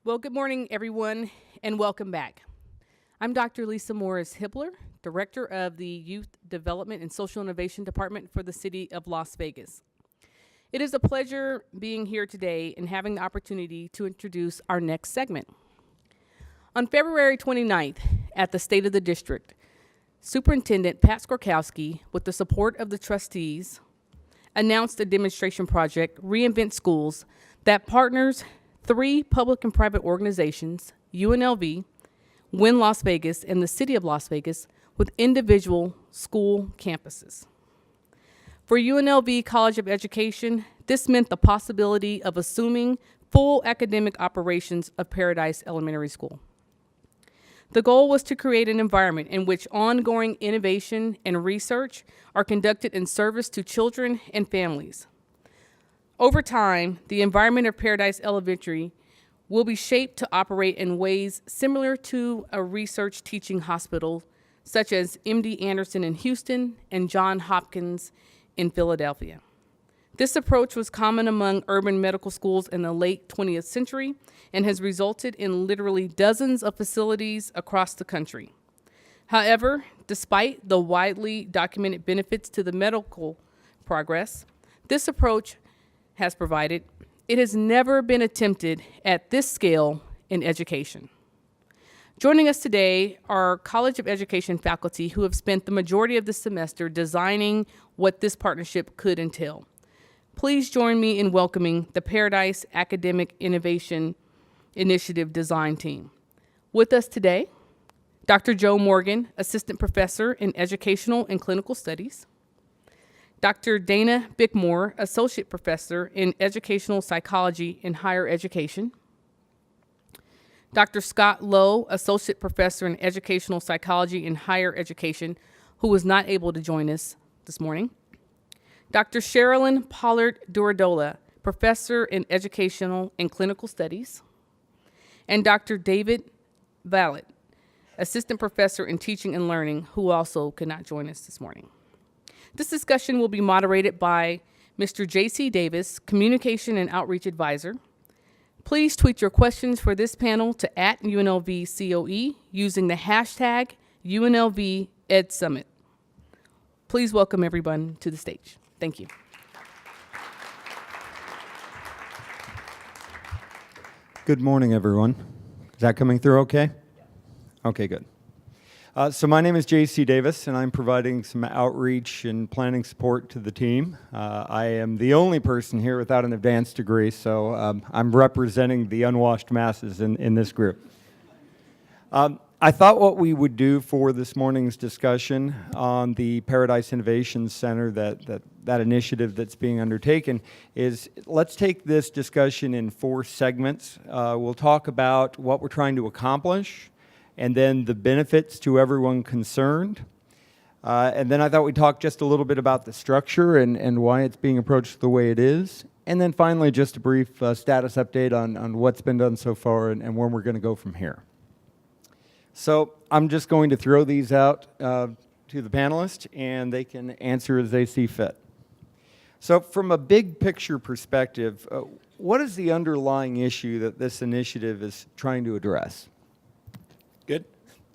Well, good morning, everyone, and welcome back. I'm Dr. Lisa Morris-Hibbler, Director of the Youth Development and Social Innovation Department for the City of Las Vegas. It is a pleasure being here today and having the opportunity to introduce our next segment. On February 29th, at the State of the District, Superintendent Pat Skorkowski, with the support of the trustees, announced a demonstration project, Reinvent Schools, that partners 3 public and private organizations, UNLV, Win Las Vegas, and the City of Las Vegas, with individual school campuses. For UNLV College of Education, this meant the possibility of assuming full academic operations of Paradise Elementary School. The goal was to create an environment in which ongoing innovation and research are conducted in service to children and families. Over time, the environment of Paradise Elementary will be shaped to operate in ways similar to a research teaching hospital, such as MD Anderson in Houston and Johns Hopkins in Philadelphia. This approach was common among urban medical schools in the late 20th century and has resulted in literally dozens of facilities across the country. However, despite the widely documented benefits to the medical progress this approach has provided, it has never been attempted at this scale in education. Joining us today are College of Education faculty who have spent the majority of the semester designing what this partnership could entail. Please join me in welcoming the Paradise Academic Innovation Initiative Design Team. With us today, Dr. Joe Morgan, Assistant Professor in Educational and Clinical Studies, Dr. Dana Bickmore, Associate Professor in Educational Psychology in Higher Education, Dr. Scott Lowe, Associate Professor in Educational Psychology in Higher Education, who was not able to join us this morning, Dr. Sharolyn Pollard-Durodola, Professor in Educational and Clinical Studies, and Dr. David Vallet, Assistant Professor in Teaching and Learning, who also could not join us this morning. This discussion will be moderated by Mr. J.C. Davis, Communication and Outreach Advisor. Please tweet your questions for this panel to @UNLVCOE using the hashtag UNLVEdSummit. Please welcome everyone to the stage. Thank you. Good morning, everyone. Is that coming through okay? Okay, good. So my name is J.C. Davis, and I'm providing some outreach and planning support to the team. I am the only person here without an advanced degree, so I'm representing the unwashed masses in this group. I thought what we would do for this morning's discussion on the Paradise Innovation Center, that initiative that's being undertaken, is let's take this discussion in 4 segments. We'll talk about what we're trying to accomplish, and then the benefits to everyone concerned. And then I thought we'd talk just a little bit about the structure and why it's being approached the way it is. And then finally, just a brief status update on what's been done so far and where we're going to go from here. So I'm just going to throw these out to the panelists, and they can answer as they see fit. So from a big picture perspective, what is the underlying issue that this initiative is trying to address? Good.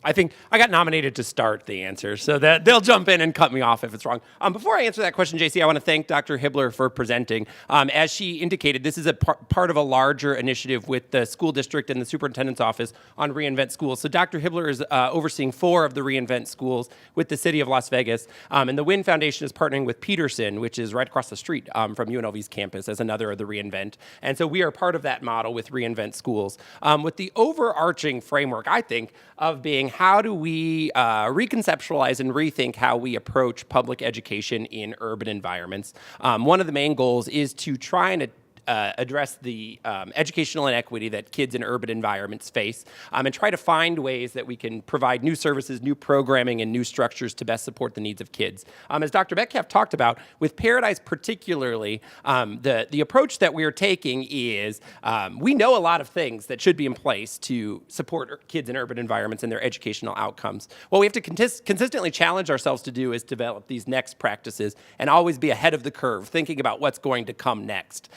I think I got nominated to start the answer, so that they'll jump in and cut me off if it's wrong. Before I answer that question, JC, I want to thank Dr. Hibbler for presenting. As she indicated, this is a part of a larger initiative with the school district and the superintendent's office on Reinvent Schools. So Dr. Hibbler is overseeing 4 of the Reinvent Schools with the City of Las Vegas, and the Win Foundation is partnering with Peterson, which is right across the street from UNLV's campus, as another of the Reinvent. And so we are part of that model with Reinvent Schools, with the overarching framework, I think, of being how do we reconceptualize and rethink how we approach public education in urban environments. One of the main goals is to try and address the educational inequity that kids in urban environments face, and try to find ways that we can provide new services, new programming, and new structures to best support the needs of kids. As Dr. Metcalf talked about, with Paradise particularly, the approach that we're taking is we know a lot of things that should be in place to support kids in urban environments and their educational outcomes. What we have to consistently challenge ourselves to do is develop these next practices and always be ahead of the curve, thinking about what's going to come next.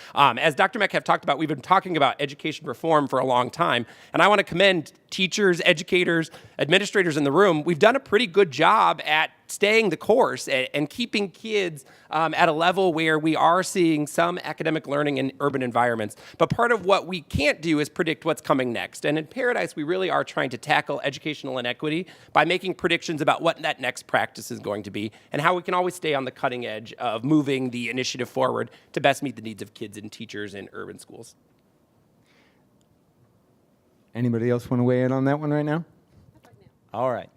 As Dr. Metcalf talked about, we've been talking about education reform for a long time, and I want to commend teachers, educators, administrators in the room. We've done a pretty good job at staying the course and keeping kids at a level where we are seeing some academic learning in urban environments. But part of what we can't do is predict what's coming next. And in Paradise, we really are trying to tackle educational inequity by making predictions about what that next practice is going to be and how we can always stay on the cutting edge of moving the initiative forward to best meet the needs of kids and teachers in urban schools. Anybody else want to weigh in on that one right now? All right.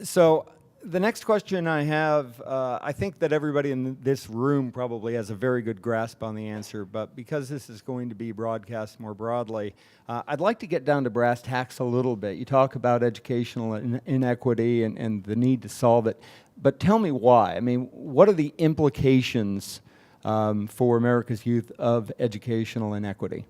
So the next question I have, I think that everybody in this room probably has a very good grasp on the answer, but because this is going to be broadcast more broadly, I'd like to get down to brass tacks a little bit. You talk about educational inequity and the need to solve it, but tell me why. I mean, what are the implications for America's youth of educational inequity?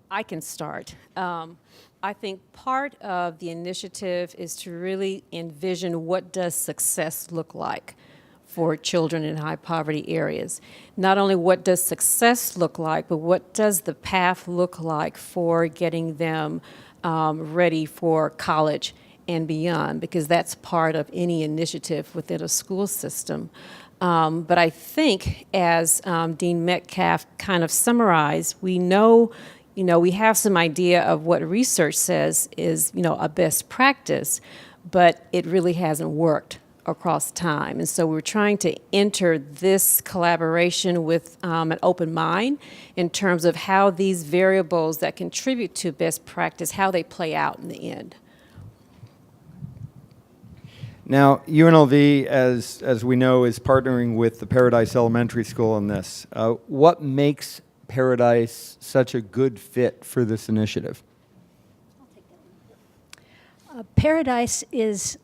I can start. I think part of the initiative is to really envision what does success look like for children in high poverty areas. Not only what does success look like, but what does the path look like for getting them ready for college and beyond, because that's part of any initiative within a school system. But I think, as Dean Metcalf kind of summarized, we know, we have some idea of what research says is, a best practice, but it really hasn't worked across time. And so we're trying to enter this collaboration with an open mind in terms of how these variables that contribute to best practice, how they play out in the end. Now, UNLV, as we know, is partnering with the Paradise Elementary School on this. What makes Paradise such a good fit for this initiative? Paradise is,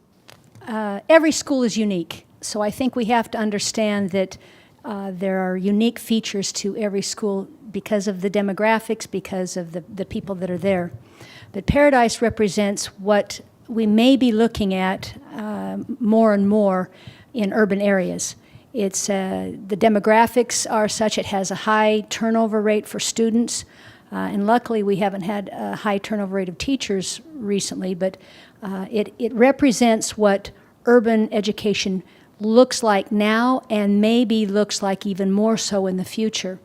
every school is unique. So I think we have to understand that there are unique features to every school because of the demographics, because of the people that are there. But Paradise represents what we may be looking at more and more in urban areas. It's the demographics are such it has a high turnover rate for students, and luckily we haven't had a high turnover rate of teachers recently, but it represents what urban education looks like now and maybe looks like even more so in the future.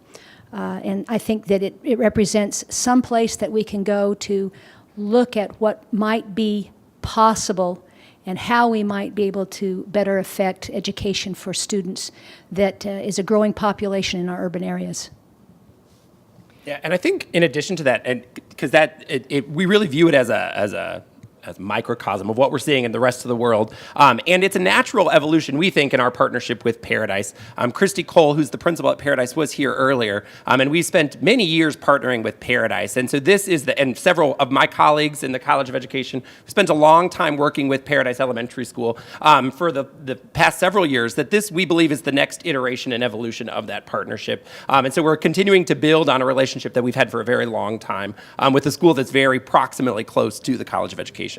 And I think that it represents some place that we can go to look at what might be possible and how we might be able to better affect education for students that is a growing population in our urban areas. Yeah, and I think in addition to that, and because we really view it as a microcosm of what we're seeing in the rest of the world. And it's a natural evolution, we think, in our partnership with Paradise. Christy Cole, who's the principal at Paradise, was here earlier. And we spent many years partnering with Paradise. And so this is and several of my colleagues in the College of Education spent a long time working with Paradise Elementary School for the past several years, that this, we believe, is the next iteration and evolution of that partnership. And so we're continuing to build on a relationship that we've had for a very long time with a school that's very proximately close to the College of Education.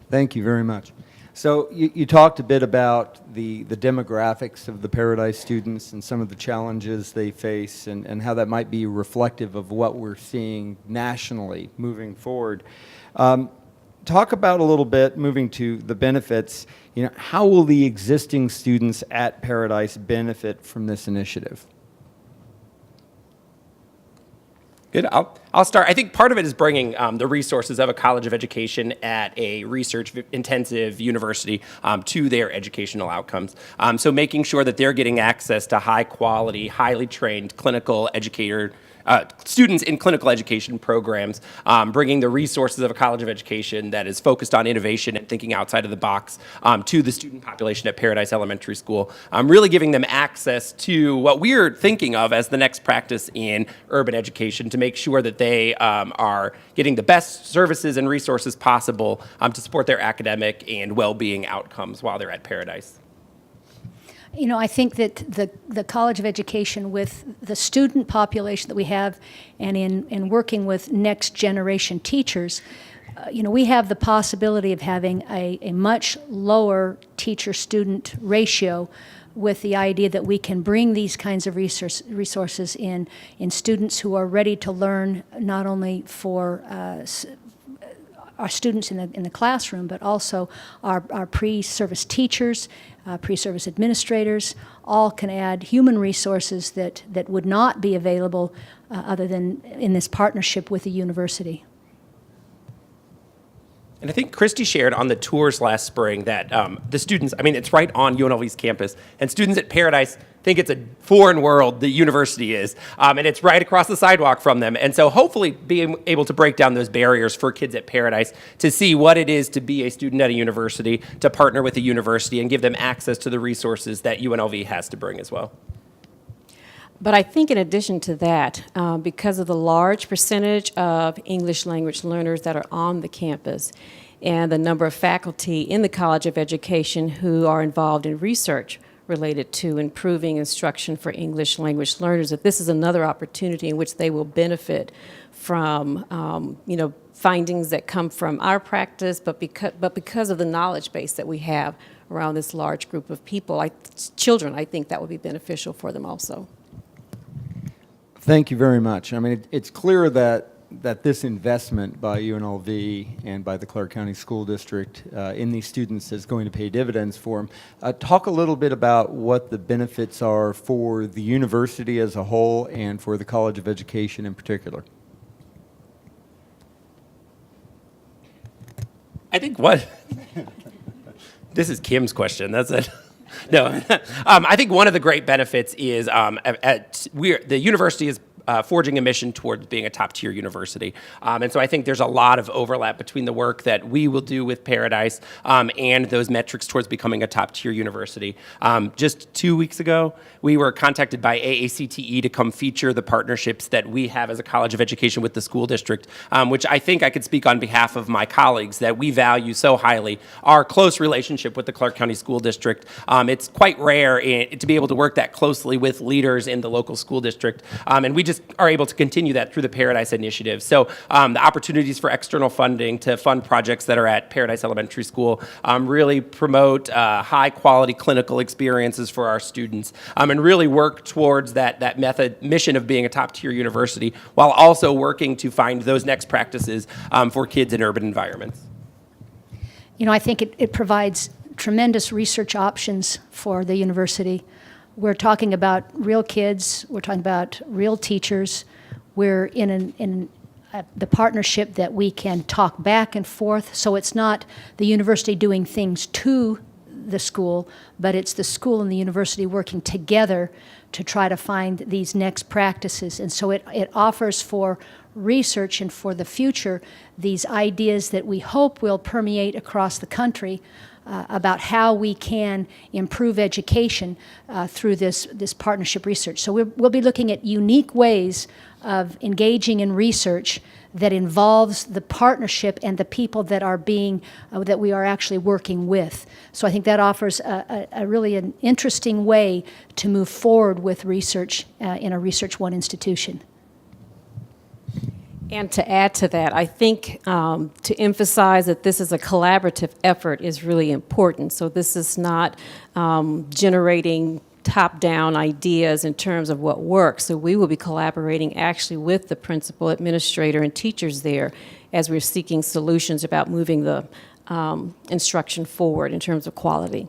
Thank you very much. So you talked a bit about the demographics of the Paradise students and some of the challenges they face and how that might be reflective of what we're seeing nationally moving forward. Talk about a little bit, moving to the benefits, how will the existing students at Paradise benefit from this initiative? Good. I'll start. I think part of it is bringing the resources of a College of Education at a research-intensive university to their educational outcomes. So making sure that they're getting access to high-quality, highly trained clinical students in clinical education programs, bringing the resources of a College of Education that is focused on innovation and thinking outside of the box to the student population at Paradise Elementary School, really giving them access to what we're thinking of as the next practice in urban education to make sure that they are getting the best services and resources possible to support their academic and well-being outcomes while they're at Paradise. I think that the College of Education, with the student population that we have and in working with next generation teachers, we have the possibility of having a much lower teacher-student ratio with the idea that we can bring these kinds of resources in students who are ready to learn, not only for our students in the classroom, but also our pre-service teachers, pre-service administrators, all can add human resources that would not be available other than in this partnership with the university. And I think Christy shared on the tours last spring that the students, I mean, it's right on UNLV's campus, and students at Paradise think it's a foreign world, the university is, and it's right across the sidewalk from them. And so hopefully being able to break down those barriers for kids at Paradise to see what it is to be a student at a university, to partner with a university, and give them access to the resources that UNLV has to bring as well. But I think in addition to that, because of the large percentage of English language learners that are on the campus and the number of faculty in the College of Education who are involved in research related to improving instruction for English language learners, that this is another opportunity in which they will benefit from, findings that come from our practice, but because of the knowledge base that we have around this large group of people, children, I think that would be beneficial for them also. Thank you very much. I mean, it's clear that this investment by UNLV and by the Clark County School District in these students is going to pay dividends for them. Talk a little bit about what the benefits are for the university as a whole and for the College of Education in particular. I think what? This is Kim's question, that's it. No, I think one of the great benefits is the university is forging a mission towards being a top-tier university. And so I think there's a lot of overlap between the work that we will do with Paradise and those metrics towards becoming a top-tier university. Just 2 weeks ago, we were contacted by AACTE to come feature the partnerships that we have as a College of Education with the school district, which I think I could speak on behalf of my colleagues that we value so highly. Our close relationship with the Clark County School District, it's quite rare to be able to work that closely with leaders in the local school district, and we just are able to continue that through the Paradise Initiative. So the opportunities for external funding to fund projects that are at Paradise Elementary School really promote high-quality clinical experiences for our students and really work towards that mission of being a top-tier university while also working to find those next practices for kids in urban environments. You know, I think it provides tremendous research options for the university. We're talking about real kids, we're talking about real teachers. We're in the partnership that we can talk back and forth, so it's not the university doing things to the school, but it's the school and the university working together to try to find these next practices. And so it offers for research and for the future these ideas that we hope will permeate across the country about how we can improve education through this partnership research. So we'll be looking at unique ways of engaging in research that involves the partnership and the people that are that we are actually working with. So I think that offers a really an interesting way to move forward with research in a Research One institution. And to add to that, I think to emphasize that this is a collaborative effort is really important. So this is not generating top-down ideas in terms of what works. So we will be collaborating actually with the principal, administrator, and teachers there as we're seeking solutions about moving the instruction forward in terms of quality.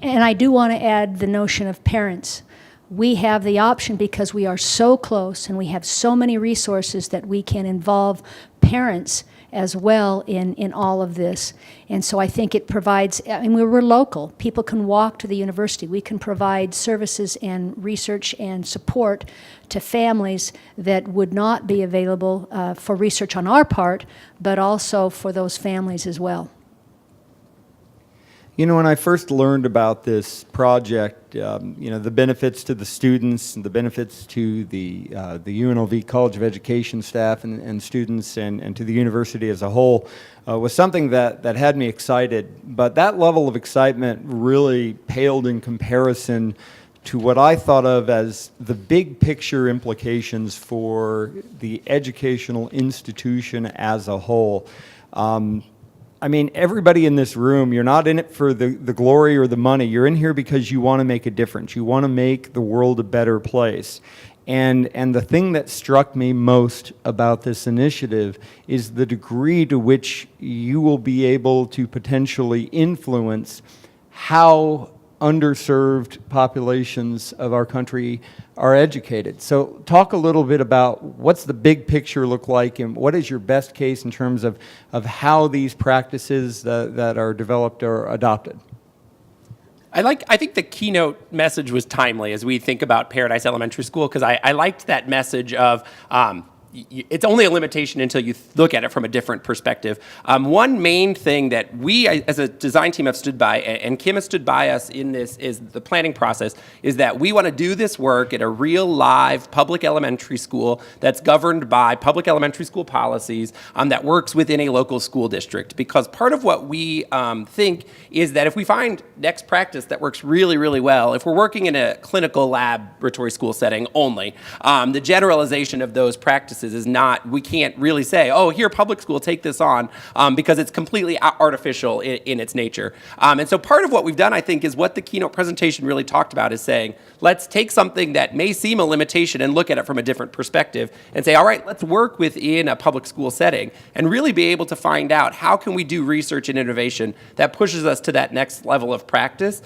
And I do want to add the notion of parents. We have the option, because we are so close and we have so many resources, that we can involve parents as well in all of this. And so I think it provides, I mean, we're local. People can walk to the university. We can provide services and research and support to families that would not be available for research on our part, but also for those families as well. You know, when I first learned about this project, the benefits to the students, and the benefits to the UNLV College of Education staff and students, and to the university as a whole, was something that had me excited. But that level of excitement really paled in comparison to what I thought of as the big picture implications for the educational institution as a whole. I mean, everybody in this room, you're not in it for the glory or the money. You're in here because you want to make a difference. You want to make the world a better place. And the thing that struck me most about this initiative is the degree to which you will be able to potentially influence how underserved populations of our country are educated. So talk a little bit about what's the big picture look like, and what is your best case in terms of how these practices that are developed are adopted. I think the keynote message was timely as we think about Paradise Elementary School, because I liked that message of it's only a limitation until you look at it from a different perspective. One main thing that we as a design team have stood by, and Kim has stood by us in this, is the planning process, is that we want to do this work at a real live public elementary school that's governed by public elementary school policies, that works within a local school district. Because part of what we think is that if we find next practice that works really, really well, if we're working in a clinical laboratory school setting only, the generalization of those practices is not, we can't really say, oh, here, public school, take this on, because it's completely artificial in its nature. And so part of what we've done, I think, is what the keynote presentation really talked about, is saying, let's take something that may seem a limitation and look at it from a different perspective and say, all right, let's work within a public school setting and really be able to find out how can we do research and innovation that pushes us to that next level of practice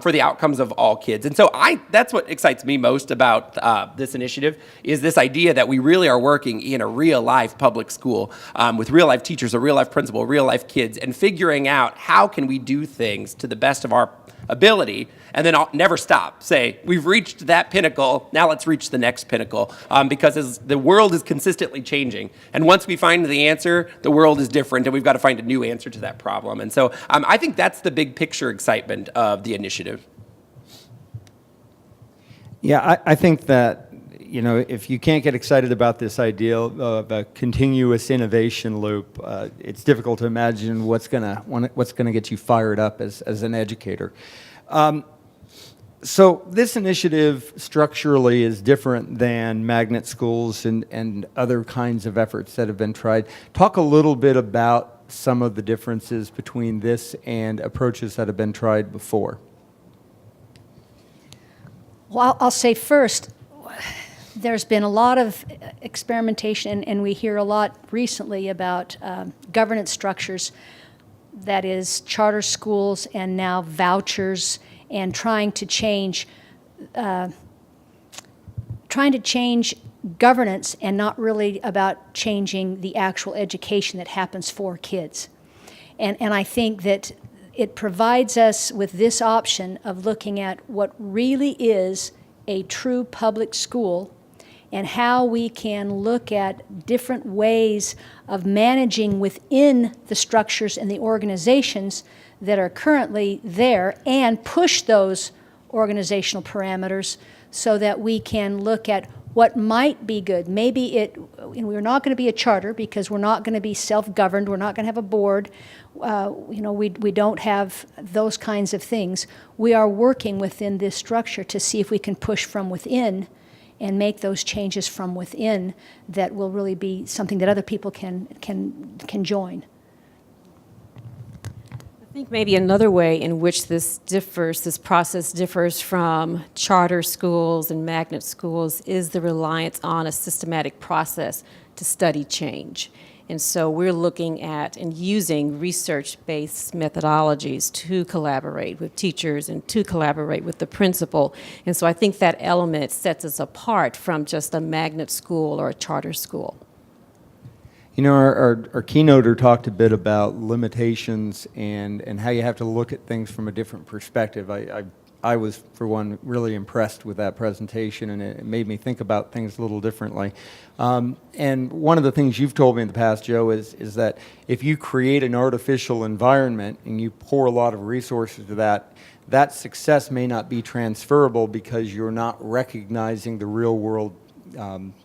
for the outcomes of all kids. And so that's what excites me most about this initiative, is this idea that we really are working in a real life public school with real life teachers, a real life principal, real life kids, and figuring out how can we do things to the best of our ability, and then I'll never stop. Say, we've reached that pinnacle, now let's reach the next pinnacle, because as the world is consistently changing, and once we find the answer, the world is different, and we've got to find a new answer to that problem. And so I think that's the big picture excitement of the initiative. Yeah, I think that, you know, if you can't get excited about this idea of a continuous innovation loop, it's difficult to imagine what's gonna get you fired up as an educator. So this initiative structurally is different than magnet schools and other kinds of efforts that have been tried. Talk a little bit about some of the differences between this and approaches that have been tried before. Well, I'll say first, there's been a lot of experimentation, and we hear a lot recently about governance structures, that is charter schools and now vouchers, and trying to change governance, and not really about changing the actual education that happens for kids. And I think that it provides us with this option of looking at what really is a true public school, and how we can look at different ways of managing within the structures and the organizations that are currently there, and push those organizational parameters so that we can look at what might be good. Maybe we're not going to be a charter, because we're not going to be self-governed. We're not going to have a board. We don't have those kinds of things. We are working within this structure to see if we can push from within and make those changes from within that will really be something that other people can join. I think maybe another way in which this process differs from charter schools and magnet schools, is the reliance on a systematic process to study change. And so we're looking at and using research-based methodologies to collaborate with teachers and to collaborate with the principal. And so I think that element sets us apart from just a magnet school or a charter school. You know, our keynoter talked a bit about limitations and how you have to look at things from a different perspective. I was, for one, really impressed with that presentation, and it made me think about things a little differently. And one of the things you've told me in the past, Joe, is that if you create an artificial environment and you pour a lot of resources to that success may not be transferable because you're not recognizing the real world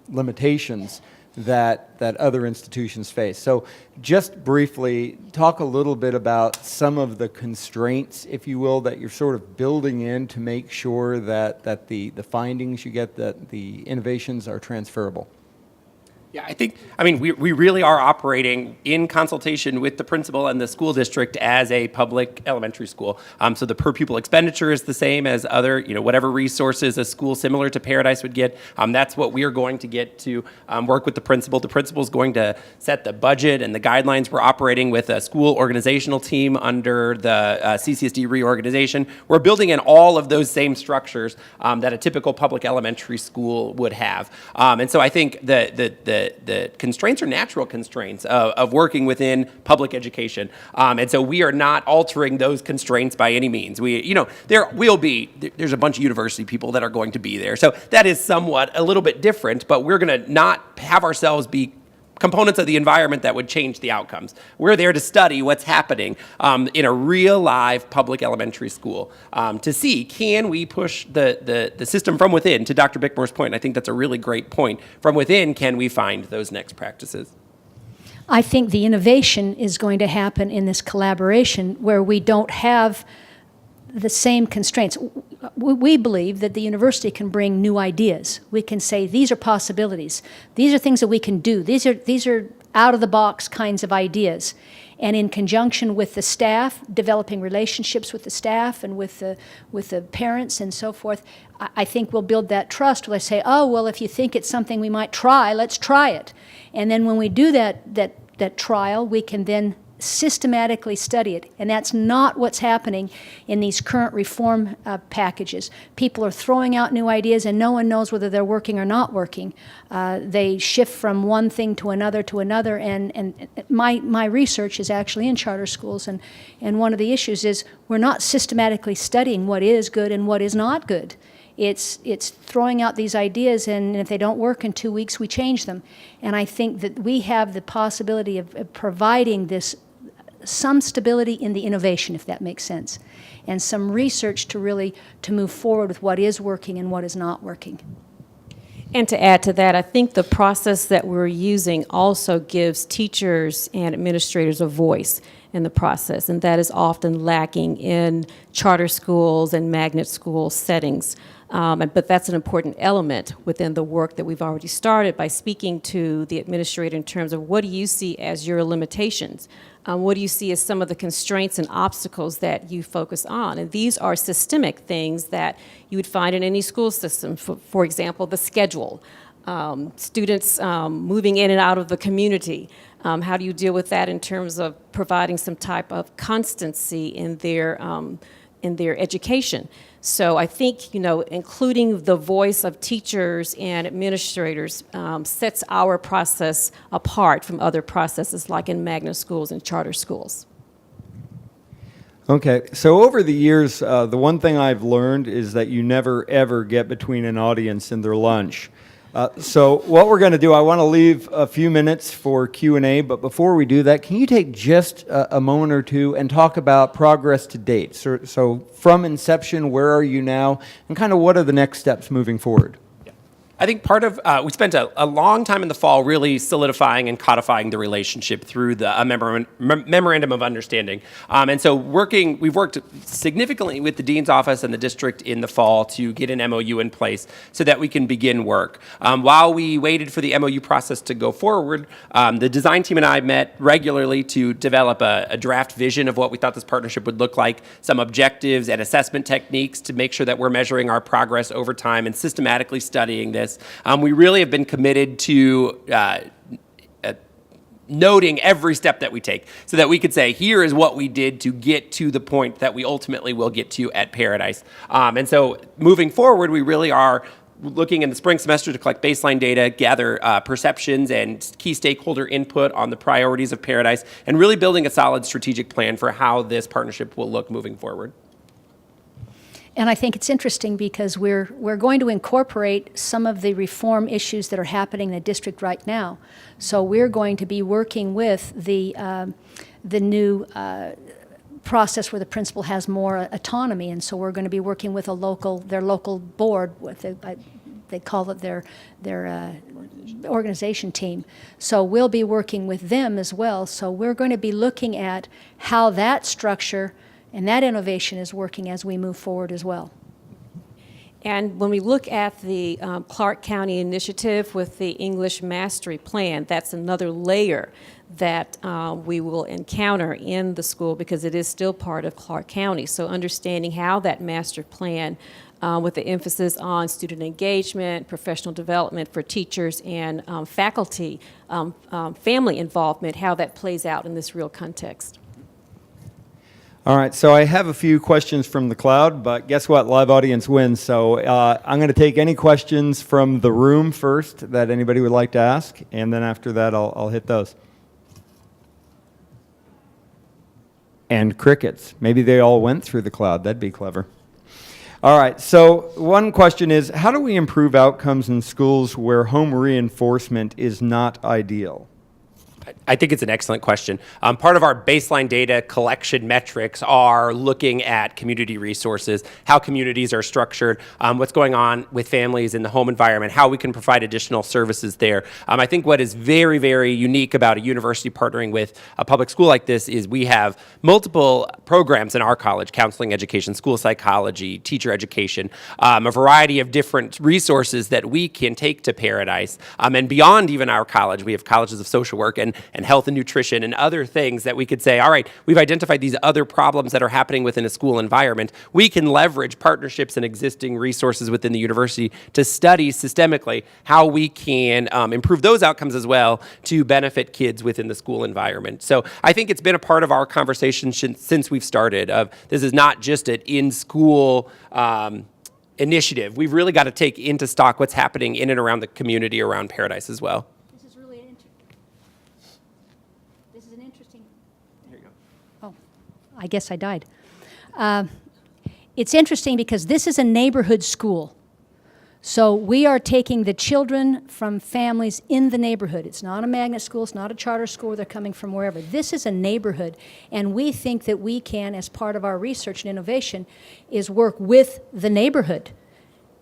limitations that other institutions face. So just briefly, talk a little bit about some of the constraints, if you will, that you're sort of building in to make sure that the findings you get, that the innovations are transferable. Yeah, we really are operating in consultation with the principal and the school district as a public elementary school. So the per pupil expenditure is the same as other, whatever resources a school similar to Paradise would get. That's what we are going to get to work with the principal. The principal is going to set the budget and the guidelines. We're operating with a school organizational team under the CCSD reorganization. We're building in all of those same structures that a typical public elementary school would have. And so I think the constraints are natural constraints of working within public education. And so we are not altering those constraints by any means. There's a bunch of university people that are going to be there. So that is somewhat a little bit different, but we're going to not have ourselves be components of the environment that would change the outcomes. We're there to study what's happening in a real live public elementary school to see, can we push the system from within, to Dr. Bickmore's point, and I think that's a really great point. From within, can we find those next practices? I think the innovation is going to happen in this collaboration where we don't have the same constraints. We believe that the university can bring new ideas. We can say, these are possibilities. These are things that we can do. These are out-of-the-box kinds of ideas. And in conjunction with the staff, developing relationships with the staff and with the parents and so forth, I think we'll build that trust where they say, oh, well, if you think it's something we might try, let's try it. And then when we do that trial, we can then systematically study it. And that's not what's happening in these current reform packages. People are throwing out new ideas and no one knows whether they're working or not working. They shift from one thing to another, and my research is actually in charter schools, and one of the issues is we're not systematically studying what is good and what is not good. It's throwing out these ideas, and if they don't work in 2 weeks, we change them. And I think that we have the possibility of providing some stability in the innovation, if that makes sense, and some research to move forward with what is working and what is not working. And to add to that, I think the process that we're using also gives teachers and administrators a voice in the process, and that is often lacking in charter schools and magnet school settings. But that's an important element within the work that we've already started by speaking to the administrator in terms of what do you see as your limitations? What do you see as some of the constraints and obstacles that you focus on? And these are systemic things that you would find in any school system. For example, the schedule, students moving in and out of the community. How do you deal with that in terms of providing some type of constancy in their education? So I think, including the voice of teachers and administrators sets our process apart from other processes like in magnet schools and charter schools. Okay, so over the years, the one thing I've learned is that you never, ever get between an audience and their lunch. So what we're going to do, I want to leave a few minutes for Q&A, but before we do that, can you take just a moment or two and talk about progress to date? So from inception, where are you now, and kind of what are the next steps moving forward? I think part of, we spent a long time in the fall really solidifying and codifying the relationship through the memorandum of understanding. And so we've worked significantly with the dean's office and the district in the fall to get an MOU in place so that we can begin work. While we waited for the MOU process to go forward, the design team and I met regularly to develop a draft vision of what we thought this partnership would look like, some objectives and assessment techniques to make sure that we're measuring our progress over time and systematically studying this. We really have been committed to noting every step that we take so that we could say, here is what we did to get to the point that we ultimately will get to at Paradise. And so moving forward, we really are looking in the spring semester to collect baseline data, gather perceptions and key stakeholder input on the priorities of Paradise, and really building a solid strategic plan for how this partnership will look moving forward. And I think it's interesting because we're going to incorporate some of the reform issues that are happening in the district right now. So we're going to be working with the new process where the principal has more autonomy, and so we're going to be working with their local board. They call it their organization team. So we'll be working with them as well. So we're going to be looking at how that structure and that innovation is working as we move forward as well. And when we look at the Clark County initiative with the English Mastery Plan, that's another layer that we will encounter in the school because it is still part of Clark County. So understanding how that master plan with the emphasis on student engagement, professional development for teachers and faculty, family involvement, how that plays out in this real context. All right, so I have a few questions from the cloud, but guess what? Live audience wins. So I'm going to take any questions from the room first that anybody would like to ask, and then after that, I'll hit those. And crickets. Maybe they all went through the cloud. That'd be clever. All right, so one question is, how do we improve outcomes in schools where home reinforcement is not ideal? I think it's an excellent question. Part of our baseline data collection metrics are looking at community resources, how communities are structured, what's going on with families in the home environment, how we can provide additional services there. I think what is very, very unique about a university partnering with a public school like this is we have multiple programs in our college: counseling education, school psychology, teacher education, a variety of different resources that we can take to Paradise. And beyond even our college, we have colleges of social work and health and nutrition and other things that we could say, all right, we've identified these other problems that are happening within a school environment. We can leverage partnerships and existing resources within the university to study systemically how we can improve those outcomes as well to benefit kids within the school environment. So I think it's been a part of our conversation since we've started. This is not just an in-school initiative. We've really got to take into stock what's happening in and around the community around Paradise as well. I guess I died. It's interesting because this is a neighborhood school. So we are taking the children from families in the neighborhood. It's not a magnet school, it's not a charter school where they're coming from wherever. This is a neighborhood, and we think that we can, as part of our research and innovation, is work with the neighborhood.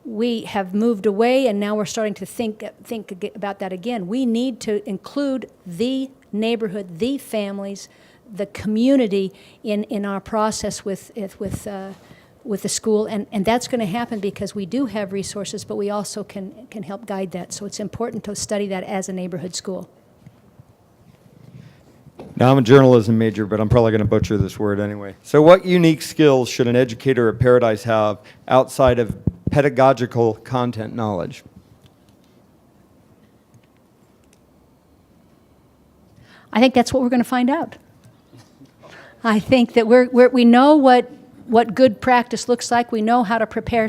We have moved away, and now we're starting to think about that again. We need to include the neighborhood, the families, the community in our process with the school, and that's going to happen because we do have resources, but we also can help guide that. So it's important to study that as a neighborhood school. Now, I'm a journalism major, but I'm probably going to butcher this word anyway. So what unique skills should an educator at Paradise have outside of pedagogical content knowledge? I think that's what we're going to find out. I think that we know what good practice looks like. We know how to prepare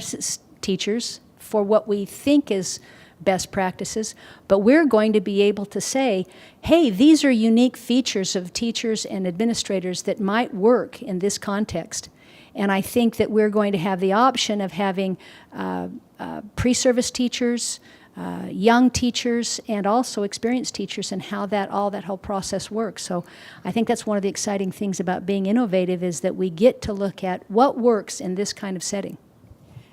teachers for what we think is best practices, but we're going to be able to say, hey, these are unique features of teachers and administrators that might work in this context. And I think that we're going to have the option of having pre-service teachers, young teachers, and also experienced teachers, and how that whole process works. So I think that's one of the exciting things about being innovative, is that we get to look at what works in this kind of setting.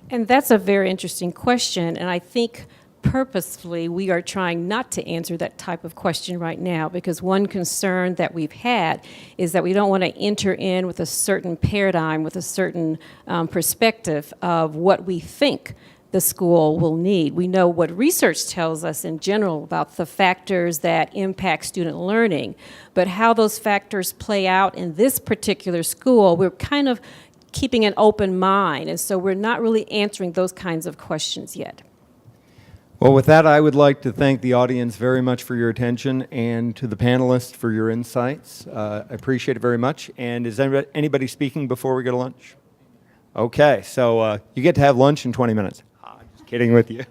And that's a very interesting question, and I think purposefully we are trying not to answer that type of question right now, because one concern that we've had is that we don't want to enter in with a certain paradigm, with a certain perspective of what we think the school will need. We know what research tells us in general about the factors that impact student learning, but how those factors play out in this particular school, we're kind of keeping an open mind, and so we're not really answering those kinds of questions yet. Well, with that, I would like to thank the audience very much for your attention, and to the panelists for your insights. I appreciate it very much. And is anybody speaking before we go to lunch? Okay, so you get to have lunch in 20 minutes. Kidding with you.